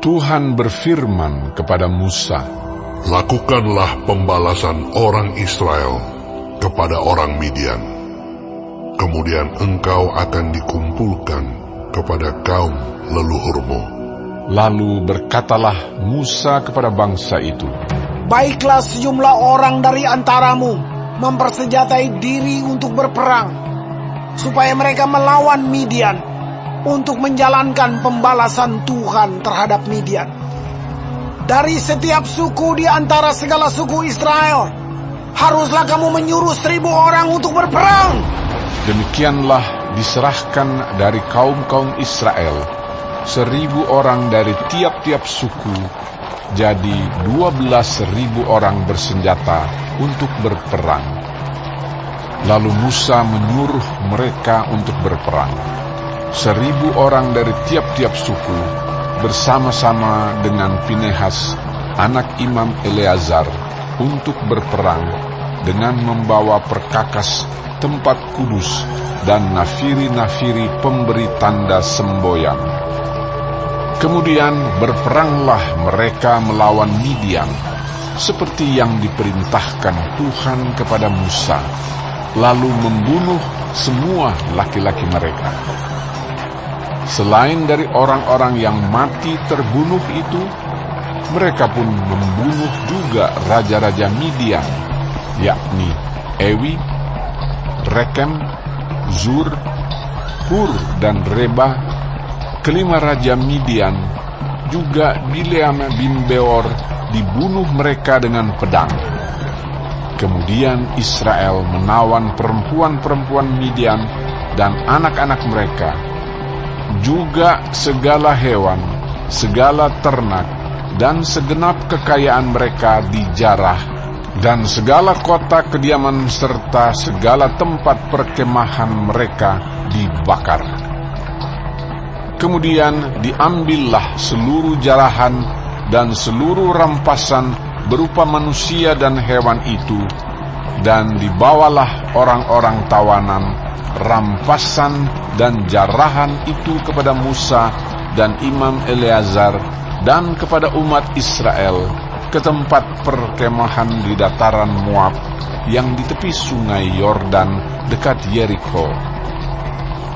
Tuhan berfirman kepada Musa, "Lakukanlah pembalasan orang Israel kepada orang Midian. Kemudian engkau akan dikumpulkan kepada kaum leluhurmu." Lalu berkatalah Musa kepada bangsa itu, "Baiklah sejumlah orang dari antaramu mempersenjatai diri untuk berperang, supaya mereka melawan Midian, untuk menjalankan pembalasan Tuhan terhadap Midian. Dari setiap suku di antara segala suku Israel, haruslah kamu menyuruh 1.000 orang untuk berperang." Demikianlah diserahkan dari kaum-kaum Israel 1.000 orang dari tiap-tiap suku, jadi 12.000 orang bersenjata untuk berperang. Lalu Musa menyuruh mereka untuk berperang. 1.000 orang dari tiap-tiap suku bersama-sama dengan Pinehas, anak Imam Eleazar, untuk berperang dengan membawa perkakas tempat kudus dan nafiri-nafiri pemberi tanda semboyan. Kemudian berperanglah mereka melawan Midian, seperti yang diperintahkan Tuhan kepada Musa, lalu membunuh semua laki-laki mereka. Selain dari orang-orang yang mati terbunuh itu, mereka pun membunuh juga raja-raja Midian, yakni Ewi, Rekem, Zur, Hur, dan Reba, kelima raja Midian. Juga Bileam bin Beor dibunuh mereka dengan pedang. Kemudian Israel menawan perempuan-perempuan Midian dan anak-anak mereka, juga segala hewan, segala ternak, dan segenap kekayaan mereka dijarah, dan segala kota kediaman serta segala tempat perkemahan mereka dibakar. Kemudian diambillah seluruh jarahan dan seluruh rampasan berupa manusia dan hewan itu, dan dibawalah orang-orang tawanan, rampasan dan jarahan itu kepada Musa dan Imam Eleazar dan kepada umat Israel ke tempat perkemahan di dataran Moab yang di tepi sungai Yordan dekat Yeriko.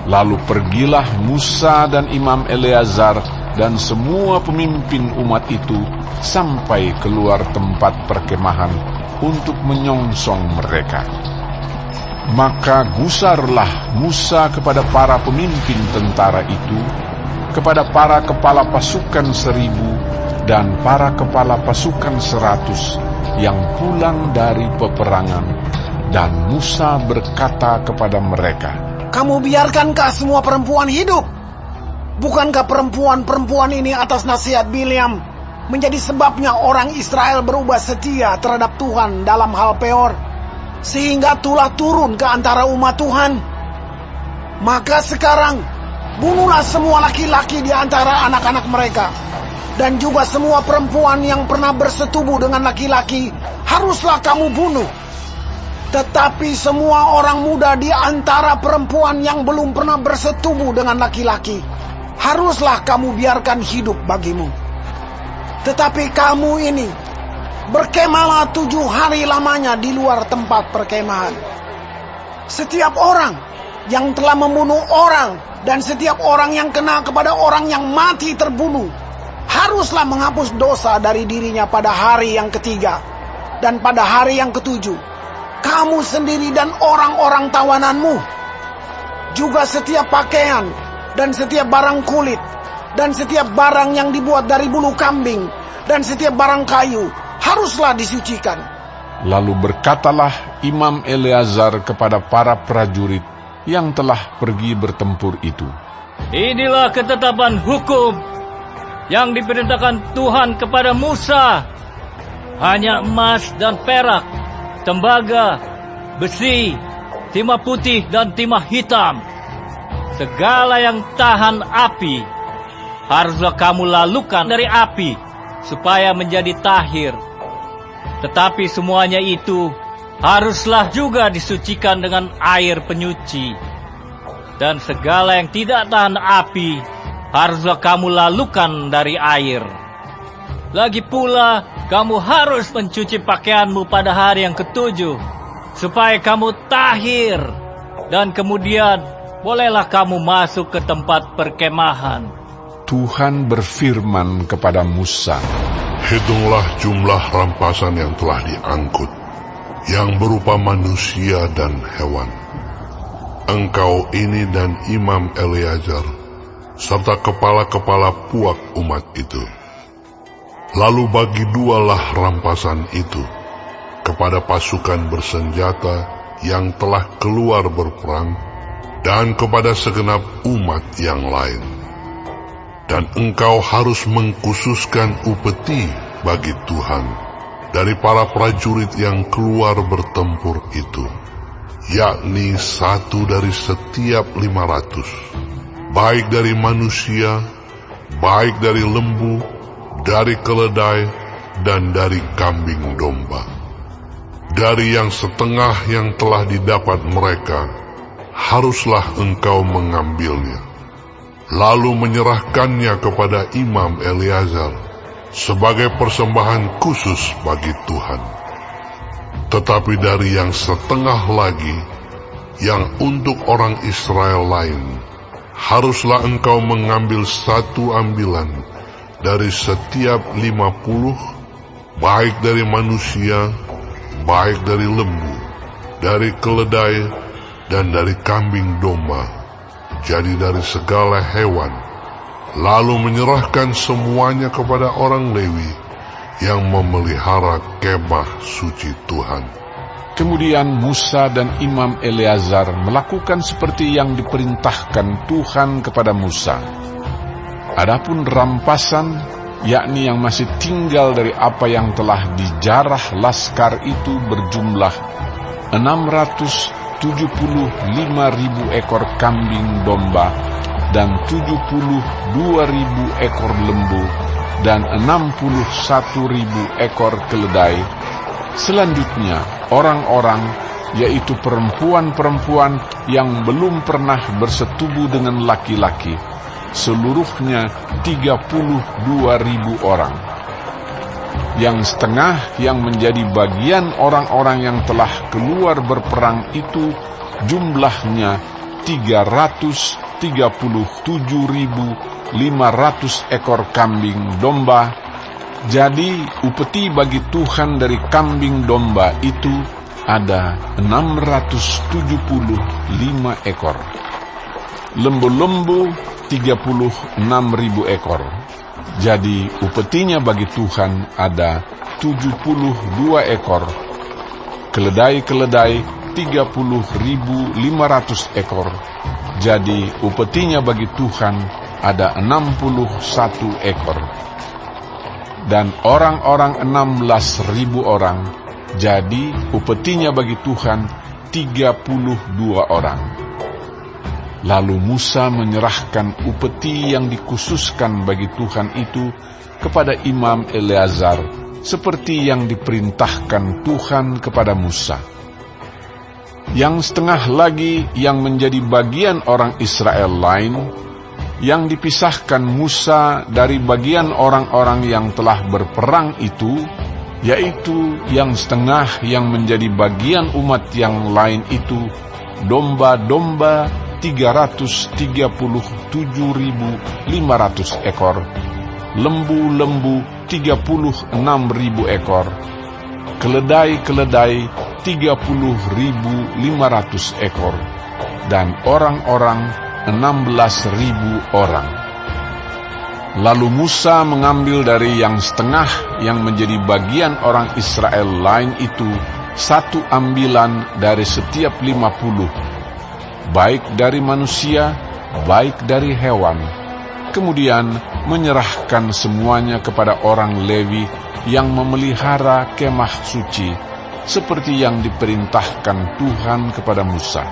Lalu pergilah Musa dan Imam Eleazar dan semua pemimpin umat itu sampai keluar tempat perkemahan untuk menyongsong mereka. Maka gusarlah Musa kepada para pemimpin tentara itu, kepada para kepala pasukan 1.000 dan para kepala pasukan 100 yang pulang dari peperangan. Dan Musa berkata kepada mereka, "Kamu biarkankah semua perempuan hidup? Bukankah perempuan-perempuan ini atas nasihat Bileam menjadi sebabnya orang Israel berubah setia terhadap Tuhan dalam hal Peor, sehingga tulah turun ke antara umat Tuhan? Maka sekarang bunuhlah semua laki-laki di antara anak-anak mereka, dan juga semua perempuan yang pernah bersetubuh dengan laki-laki haruslah kamu bunuh. Tetapi semua orang muda di antara perempuan yang belum pernah bersetubuh dengan laki-laki haruslah kamu biarkan hidup bagimu. Tetapi kamu ini berkemahlah 7 hari lamanya di luar tempat perkemahan. Setiap orang yang telah membunuh orang dan setiap orang yang kena kepada orang yang mati terbunuh haruslah menghapus dosa dari dirinya pada hari yang ketiga. Dan pada hari yang ketujuh, kamu sendiri dan orang-orang tawananmu, juga setiap pakaian dan setiap barang kulit dan setiap barang yang dibuat dari bulu kambing dan setiap barang kayu haruslah disucikan." Lalu berkatalah Imam Eleazar kepada para prajurit yang telah pergi bertempur itu, "Inilah ketetapan hukum yang diperintahkan Tuhan kepada Musa. Hanya emas dan perak, tembaga, besi, timah putih dan timah hitam, segala yang tahan api, haruslah kamu lalukan dari api supaya menjadi tahir. Tetapi semuanya itu haruslah juga disucikan dengan air penyuci. Dan segala yang tidak tahan api haruslah kamu lalukan dari air. Lagi pula, kamu harus mencuci pakaianmu pada hari yang ketujuh, supaya kamu tahir, dan kemudian bolehlah kamu masuk ke tempat perkemahan. Tuhan berfirman kepada Musa, Hitunglah jumlah rampasan yang telah diangkut, yang berupa manusia dan hewan. Engkau ini dan Imam Eleazar, serta kepala-kepala puak umat itu. Lalu bagi dualah rampasan itu kepada pasukan bersenjata yang telah keluar berperang, dan kepada segenap umat yang lain. Dan engkau harus mengkhususkan upeti bagi Tuhan dari para prajurit yang keluar bertempur itu, yakni 1 dari setiap 500, baik dari manusia, baik dari lembu, dari keledai, dan dari kambing domba. Dari yang setengah yang telah didapat mereka, haruslah engkau mengambilnya, lalu menyerahkannya kepada Imam Eleazar sebagai persembahan khusus bagi Tuhan. Tetapi dari yang setengah lagi, yang untuk orang Israel lain, haruslah engkau mengambil 1 ambilan dari setiap 50, baik dari manusia, baik dari lembu, dari keledai, dan dari kambing domba, jadi dari segala hewan, lalu menyerahkan semuanya kepada orang Lewi yang memelihara kemah suci Tuhan. Kemudian Musa dan Imam Eleazar melakukan seperti yang diperintahkan Tuhan kepada Musa. Adapun rampasan, yakni yang masih tinggal dari apa yang telah dijarah laskar itu, berjumlah 675.000 ekor kambing domba dan 72.000 ekor lembu dan 61.000 ekor keledai. Selanjutnya, orang-orang, yaitu perempuan-perempuan yang belum pernah bersetubuh dengan laki-laki, seluruhnya 32.000 orang. Yang setengah yang menjadi bagian orang-orang yang telah keluar berperang itu jumlahnya 337.500 ekor kambing domba. Jadi upeti bagi Tuhan dari kambing domba itu ada 675 ekor. Lembu-lembu 36.000 ekor. Jadi upetinya bagi Tuhan ada 72 ekor. Keledai-keledai 30.500 ekor. Jadi upetinya bagi Tuhan ada 61 ekor. Dan orang-orang 16.000 orang, jadi upetinya bagi Tuhan 32 orang. Lalu Musa menyerahkan upeti yang dikhususkan bagi Tuhan itu kepada Imam Eleazar, seperti yang diperintahkan Tuhan kepada Musa. Yang setengah lagi yang menjadi bagian orang Israel lain, yang dipisahkan Musa dari bagian orang-orang yang telah berperang itu, yaitu yang setengah yang menjadi bagian umat yang lain itu, domba-domba 337.500 ekor, lembu-lembu 36.000 ekor, keledai-keledai 30.500 ekor, dan orang-orang 16.000 orang. Lalu Musa mengambil dari yang setengah yang menjadi bagian orang Israel lain itu 1 ambilan dari setiap 50, baik dari manusia, baik dari hewan. Kemudian menyerahkan semuanya kepada orang Lewi yang memelihara kemah suci, seperti yang diperintahkan Tuhan kepada Musa.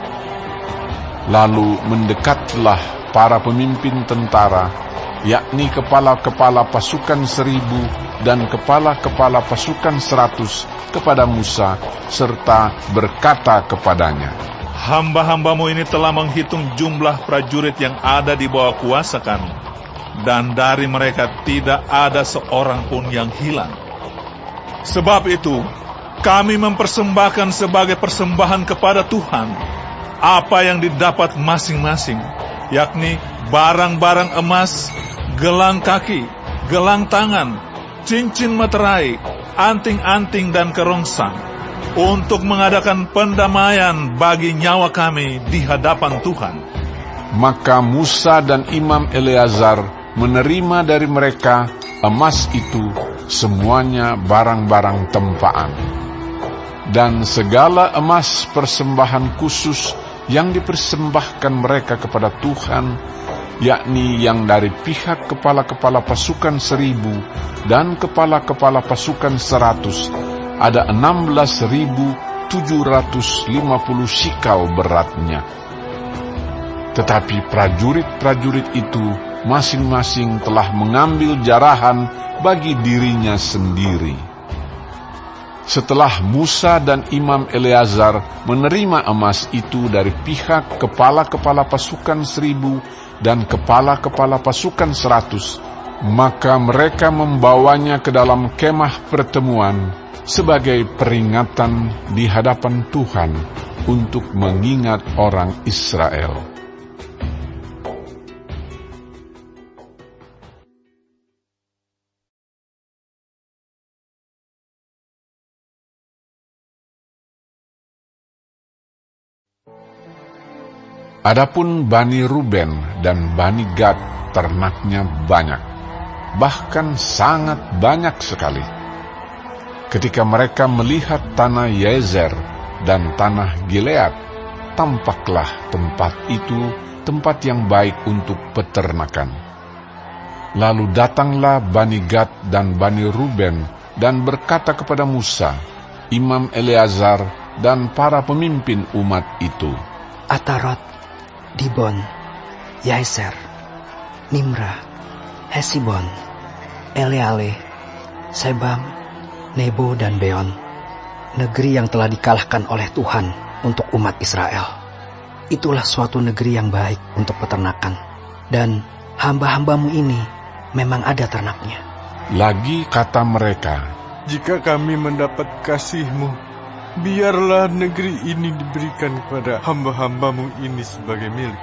Lalu mendekatlah para pemimpin tentara, yakni kepala-kepala pasukan 1.000 dan kepala-kepala pasukan 100 kepada Musa, serta berkata kepadanya, Hamba-hambamu ini telah menghitung jumlah prajurit yang ada di bawah kuasa kami, dan dari mereka tidak ada seorang pun yang hilang. Sebab itu, kami mempersembahkan sebagai persembahan kepada Tuhan apa yang didapat masing-masing, yakni barang-barang emas, gelang kaki, gelang tangan, cincin materai, anting-anting dan kerongsang, untuk mengadakan pendamaian bagi nyawa kami di hadapan Tuhan. Maka Musa dan Imam Eleazar menerima dari mereka emas itu semuanya barang-barang tempaan. Dan segala emas persembahan khusus yang dipersembahkan mereka kepada Tuhan, yakni yang dari pihak kepala-kepala pasukan 1.000 dan kepala-kepala pasukan 100, ada 16.750 sikal beratnya. Tetapi prajurit-prajurit itu masing-masing telah mengambil jarahan bagi dirinya sendiri. Setelah Musa dan Imam Eleazar menerima emas itu dari pihak kepala-kepala pasukan 1.000 dan kepala-kepala pasukan 100, maka mereka membawanya ke dalam kemah pertemuan sebagai peringatan di hadapan Tuhan untuk mengingat orang Israel. Adapun Bani Ruben dan Bani Gad ternaknya banyak, bahkan sangat banyak sekali. Ketika mereka melihat tanah Yezer dan tanah Gilead, tampaklah tempat itu tempat yang baik untuk peternakan. Lalu datanglah Bani Gad dan Bani Ruben dan berkata kepada Musa, Imam Eleazar dan para pemimpin umat itu, Atarot, Dibon, Yaeser, Nimra, Hesibon, Eleale, Sebam, Nebo dan Beon, negeri yang telah dikalahkan oleh Tuhan untuk umat Israel. Itulah suatu negeri yang baik untuk peternakan, dan hamba-hambamu ini memang ada ternaknya. Lagi kata mereka, jika kami mendapat kasih-Mu, biarlah negeri ini diberikan kepada hamba-hambamu ini sebagai milik.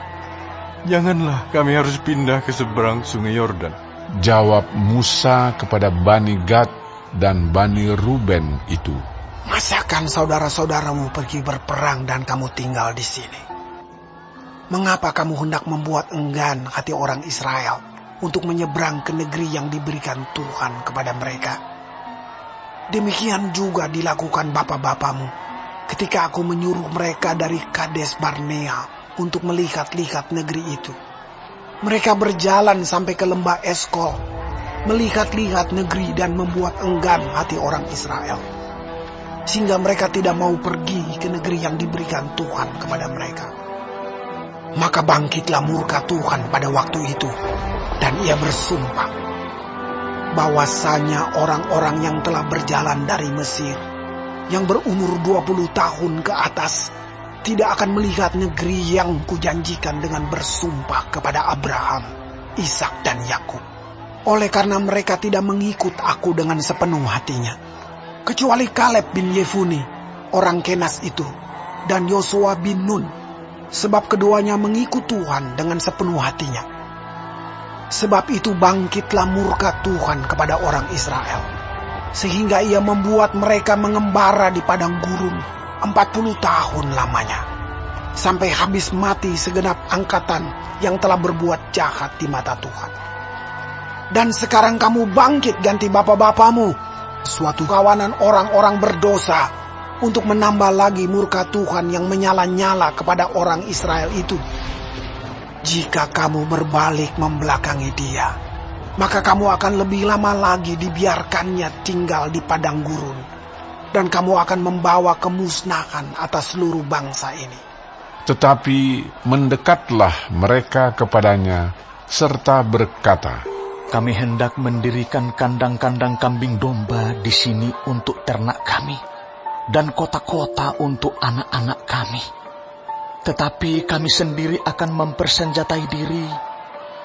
Janganlah kami harus pindah ke seberang sungai Yordan. Jawab Musa kepada Bani Gad dan Bani Ruben itu, Masakan saudara-saudaramu pergi berperang dan kamu tinggal di sini? Mengapa kamu hendak membuat enggan hati orang Israel untuk menyeberang ke negeri yang diberikan Tuhan kepada mereka? Demikian juga dilakukan bapa-bapamu ketika aku menyuruh mereka dari Kades Barnea untuk melihat-lihat negeri itu. Mereka berjalan sampai ke lembah Eskol, melihat-lihat negeri dan membuat enggan hati orang Israel, sehingga mereka tidak mau pergi ke negeri yang diberikan Tuhan kepada mereka. Maka bangkitlah murka Tuhan pada waktu itu, dan ia bersumpah bahwasanya orang-orang yang telah berjalan dari Mesir, yang berumur 20 tahun ke atas, tidak akan melihat negeri yang kujanjikan dengan bersumpah kepada Abraham, Ishak dan Yakub. Oleh karena mereka tidak mengikut aku dengan sepenuh hatinya, kecuali Kaleb bin Yefune, orang Kenas itu, dan Yosua bin Nun, sebab keduanya mengikut Tuhan dengan sepenuh hatinya. Sebab itu bangkitlah murka Tuhan kepada orang Israel, sehingga ia membuat mereka mengembara di padang gurun 40 tahun lamanya, sampai habis mati segenap angkatan yang telah berbuat jahat di mata Tuhan. Dan sekarang kamu bangkit ganti bapa-bapamu, suatu kawanan orang-orang berdosa, untuk menambah lagi murka Tuhan yang menyala-nyala kepada orang Israel itu. Jika kamu berbalik membelakangi dia, maka kamu akan lebih lama lagi dibiarkannya tinggal di padang gurun, dan kamu akan membawa kemusnahan atas seluruh bangsa ini. Tetapi mendekatlah mereka kepadanya, serta berkata, Kami hendak mendirikan kandang-kandang kambing domba di sini untuk ternak kami, dan kota-kota untuk anak-anak kami. Tetapi kami sendiri akan mempersenjatai diri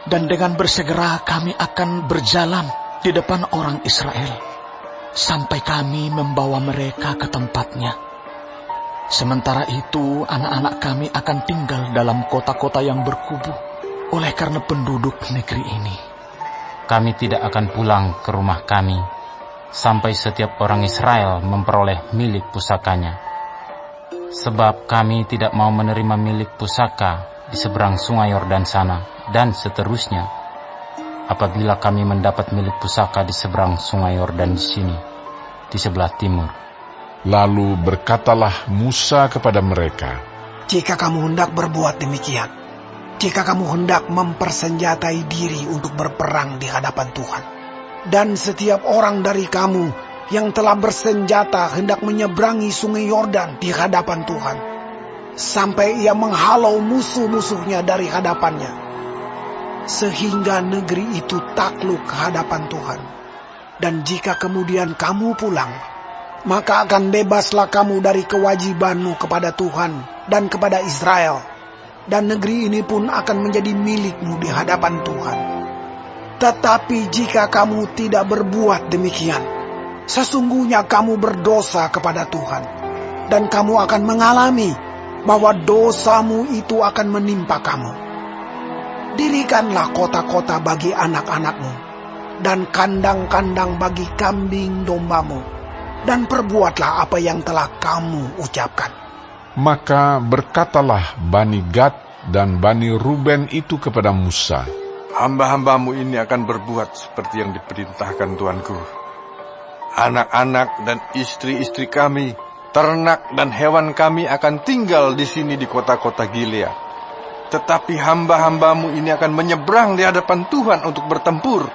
dan dengan bersegera kami akan berjalan di depan orang Israel, sampai kami membawa mereka ke tempatnya. Sementara itu, anak-anak kami akan tinggal dalam kota-kota yang berkubu oleh karena penduduk negeri ini. Kami tidak akan pulang ke rumah kami sampai setiap orang Israel memperoleh milik pusakanya. Sebab kami tidak mau menerima milik pusaka di seberang sungai Yordan sana, dan seterusnya, apabila kami mendapat milik pusaka di seberang sungai Yordan di sini, di sebelah timur. Lalu berkatalah Musa kepada mereka, Jika kamu hendak berbuat demikian, jika kamu hendak mempersenjatai diri untuk berperang di hadapan Tuhan, dan setiap orang dari kamu yang telah bersenjata hendak menyeberangi sungai Yordan di hadapan Tuhan, sampai ia menghalau musuh-musuhnya dari hadapannya, sehingga negeri itu takluk ke hadapan Tuhan. Dan jika kemudian kamu pulang, maka akan bebaslah kamu dari kewajibanmu kepada Tuhan dan kepada Israel, dan negeri ini pun akan menjadi milikmu di hadapan Tuhan. Tetapi jika kamu tidak berbuat demikian, sesungguhnya kamu berdosa kepada Tuhan, dan kamu akan mengalami bahwa dosamu itu akan menimpa kamu. Dirikanlah kota-kota bagi anak-anakmu, dan kandang-kandang bagi kambing dombamu, dan perbuatlah apa yang telah kamu ucapkan. Maka berkatalah Bani Gad dan Bani Ruben itu kepada Musa, Hamba-hambamu ini akan berbuat seperti yang diperintahkan Tuanku. Anak-anak dan istri-istri kami, ternak dan hewan kami akan tinggal di sini di kota-kota Gilead. Tetapi hamba-hambamu ini akan menyeberang di hadapan Tuhan untuk bertempur,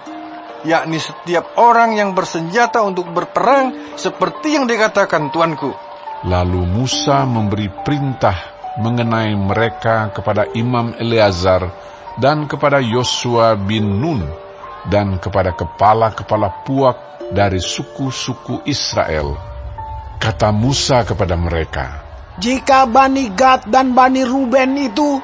yakni setiap orang yang bersenjata untuk berperang seperti yang dikatakan Tuanku. Lalu Musa memberi perintah mengenai mereka kepada Imam Eleazar dan kepada Yosua bin Nun dan kepada kepala-kepala puak dari suku-suku Israel. Kata Musa kepada mereka, Jika Bani Gad dan Bani Ruben itu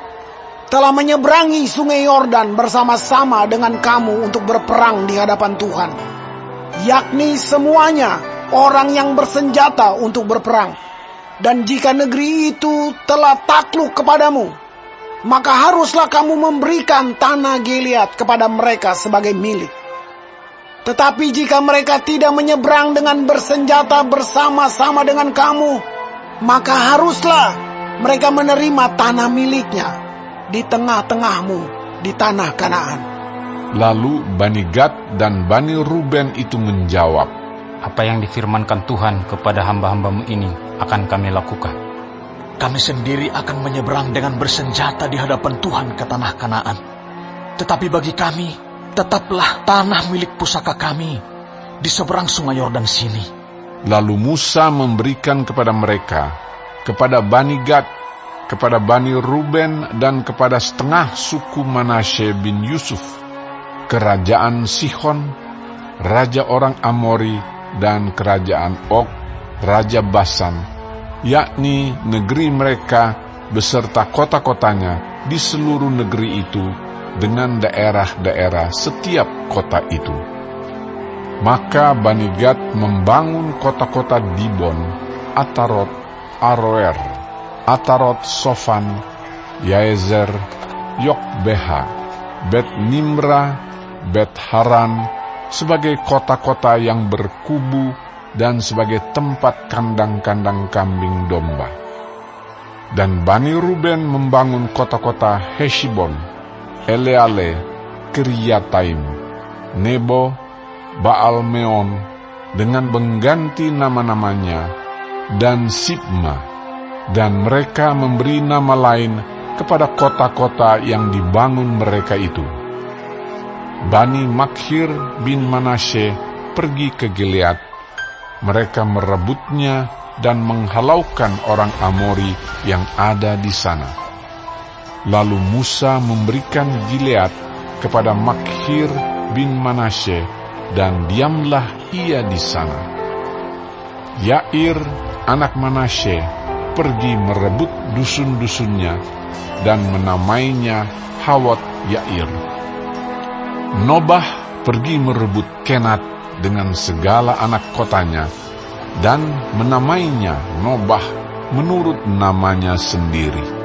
telah menyeberangi sungai Yordan bersama-sama dengan kamu untuk berperang di hadapan Tuhan, yakni semuanya orang yang bersenjata untuk berperang, dan jika negeri itu telah takluk kepadamu, maka haruslah kamu memberikan tanah Gilead kepada mereka sebagai milik. Tetapi jika mereka tidak menyeberang dengan bersenjata bersama-sama dengan kamu, maka haruslah mereka menerima tanah miliknya di tengah-tengahmu di tanah Kanaan. Lalu Bani Gad dan Bani Ruben itu menjawab, Apa yang difirmankan Tuhan kepada hamba-hambamu ini akan kami lakukan. Kami sendiri akan menyeberang dengan bersenjata di hadapan Tuhan ke tanah Kanaan. Tetapi bagi kami, tetaplah tanah milik pusaka kami di seberang sungai Yordan sini. Lalu Musa memberikan kepada mereka, kepada Bani Gad, kepada Bani Ruben, dan kepada setengah suku Manasye bin Yusuf, kerajaan Sihon, raja orang Amori, dan kerajaan Og, raja Basan, yakni negeri mereka beserta kota-kotanya di seluruh negeri itu, dengan daerah-daerah setiap kota itu. Maka Bani Gad membangun kota-kota Dibon, Atarot, Aroer, Atarot Sofan, Yaezer, Yokbeha, Bet Nimra, Bet Haran, sebagai kota-kota yang berkubu dan sebagai tempat kandang-kandang kambing domba. Dan Bani Ruben membangun kota-kota Heshibon, Eleale, Kiryataim, Nebo, Baal-Meon, dengan mengganti nama-namanya, dan Sibma, dan mereka memberi nama lain kepada kota-kota yang dibangun mereka itu. Bani Makhir bin Manasye pergi ke Gilead. Mereka merebutnya dan menghalaukan orang Amori yang ada di sana. Lalu Musa memberikan Gilead kepada Makhir bin Manasye, dan diamlah ia di sana. Yair, anak Manasye, pergi merebut dusun-dusunnya dan menamainya Hawot Yair. Nobah pergi merebut Kenat dengan segala anak kotanya dan menamainya Nobah menurut namanya sendiri.